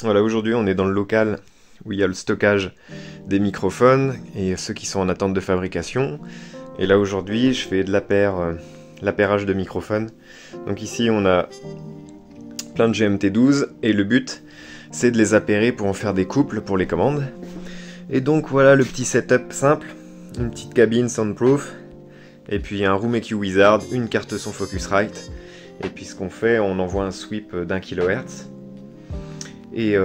Voilà, aujourd'hui on est dans le local où il y a le stockage des microphones et ceux qui sont en attente de fabrication. Et là aujourd'hui je fais de l'appairage de microphones. Donc ici on a plein de GMT12 et le but c'est de les appairer pour en faire des couples pour les commandes. Et donc voilà le petit setup simple, une petite cabine soundproof, et puis un Room EQ Wizard, une carte son Focusrite, et puis ce qu'on fait, on envoie un sweep d'1 kHz, et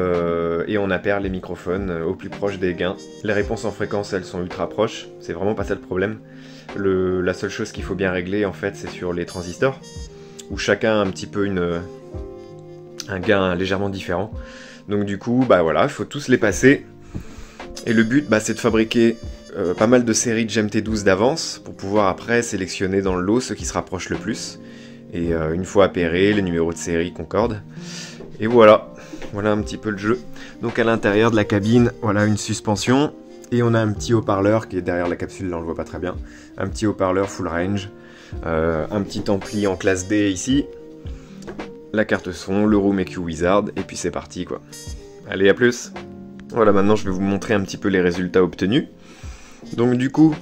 on appaire les microphones au plus proche des gains. Les réponses en fréquence, elles sont ultra proches, c'est vraiment pas ça le problème. La seule chose qu'il faut bien régler, en fait, c'est sur les transistors, où chacun a un petit peu un gain légèrement différent. Donc du coup, bah voilà, il faut tous les passer. Et le but, bah, c'est de fabriquer pas mal de séries de GMT12 d'avance pour pouvoir après sélectionner dans le lot ceux qui se rapprochent le plus. Et une fois appairés, les numéros de série concordent. Et voilà, voilà un petit peu le jeu. Donc à l'intérieur de la cabine, voilà une suspension. Et on a un petit haut-parleur qui est derrière la capsule, là on le voit pas très bien. Un petit haut-parleur full range. Un petit ampli en classe D ici. La carte son, le Room EQ Wizard, et puis c'est parti quoi. Allez, à plus! Voilà, maintenant je vais vous montrer un petit peu les résultats obtenus. Donc du coup,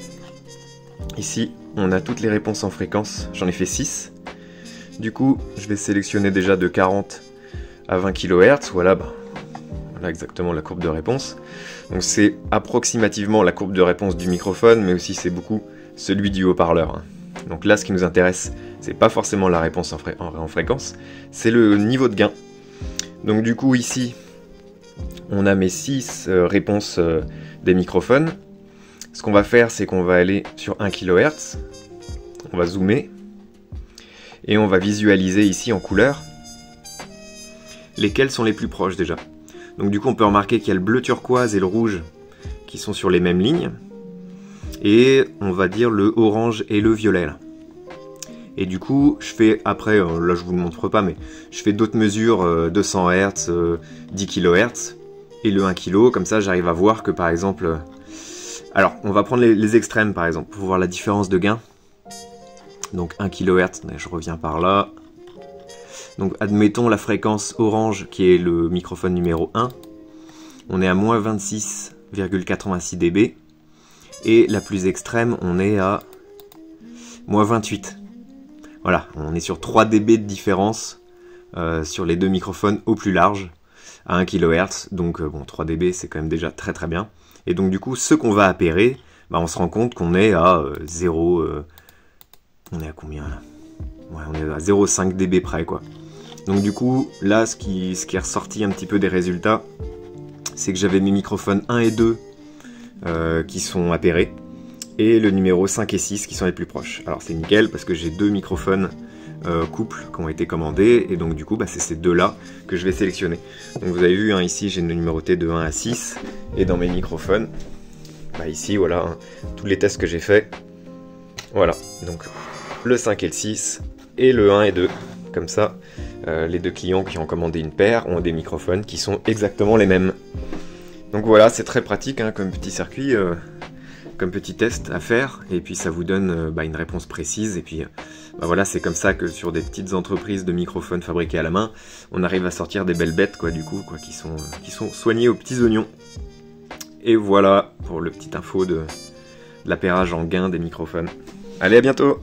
ici, on a toutes les réponses en fréquence, j'en ai fait 6. Du coup, je vais sélectionner déjà de 40 à 20 kHz, voilà exactement la courbe de réponse. Donc c'est approximativement la courbe de réponse du microphone, mais aussi c'est beaucoup celui du haut-parleur. Donc là, ce qui nous intéresse, c'est pas forcément la réponse en fréquence, c'est le niveau de gain. Donc du coup, ici, on a mes 6 réponses des microphones. Ce qu'on va faire, c'est qu'on va aller sur 1 kHz, on va zoomer, et on va visualiser ici en couleur lesquels sont les plus proches déjà. Donc du coup, on peut remarquer qu'il y a le bleu turquoise et le rouge qui sont sur les mêmes lignes, et on va dire le orange et le violet là. Et du coup, je fais après, là je vous le montre pas, mais je fais d'autres mesures, 200 Hz, 10 kHz, et le 1 kg, comme ça j'arrive à voir que par exemple... Alors, on va prendre les extrêmes par exemple, pour voir la différence de gain. Donc 1 kHz, je reviens par là. Donc admettons la fréquence orange qui est le microphone numéro 1. On est à moins 26,86 dB. Et la plus extrême, on est à moins 28. Voilà, on est sur 3 dB de différence sur les deux microphones au plus large à 1 kHz. Donc bon, 3 dB c'est quand même déjà très très bien. Et donc du coup, ceux qu'on va appairer, bah, on se rend compte qu'on est à 0... on est à combien là? Ouais, on est à 0,5 dB près quoi. Donc du coup, là, ce qui est ressorti un petit peu des résultats, c'est que j'avais mes microphones 1 et 2 qui sont appairés, et le numéro 5 et 6 qui sont les plus proches. Alors c'est nickel parce que j'ai deux microphones couples qui ont été commandés, et donc du coup bah, c'est ces deux-là que je vais sélectionner. Donc vous avez vu, hein, ici j'ai numéroté de 1 à 6, et dans mes microphones, bah, ici voilà, hein, tous les tests que j'ai fait. Voilà, donc le 5 et le 6, et le 1 et 2, comme ça, les deux clients qui ont commandé une paire ont des microphones qui sont exactement les mêmes. Donc voilà, c'est très pratique hein, comme petit circuit, comme petit test à faire, et puis ça vous donne une réponse précise, et puis voilà, c'est comme ça que sur des petites entreprises de microphones fabriqués à la main, on arrive à sortir des belles bêtes quoi, du coup, quoi, qui sont soignées aux petits oignons. Et voilà pour le petit info de l'appairage en gain des microphones. Allez, à bientôt!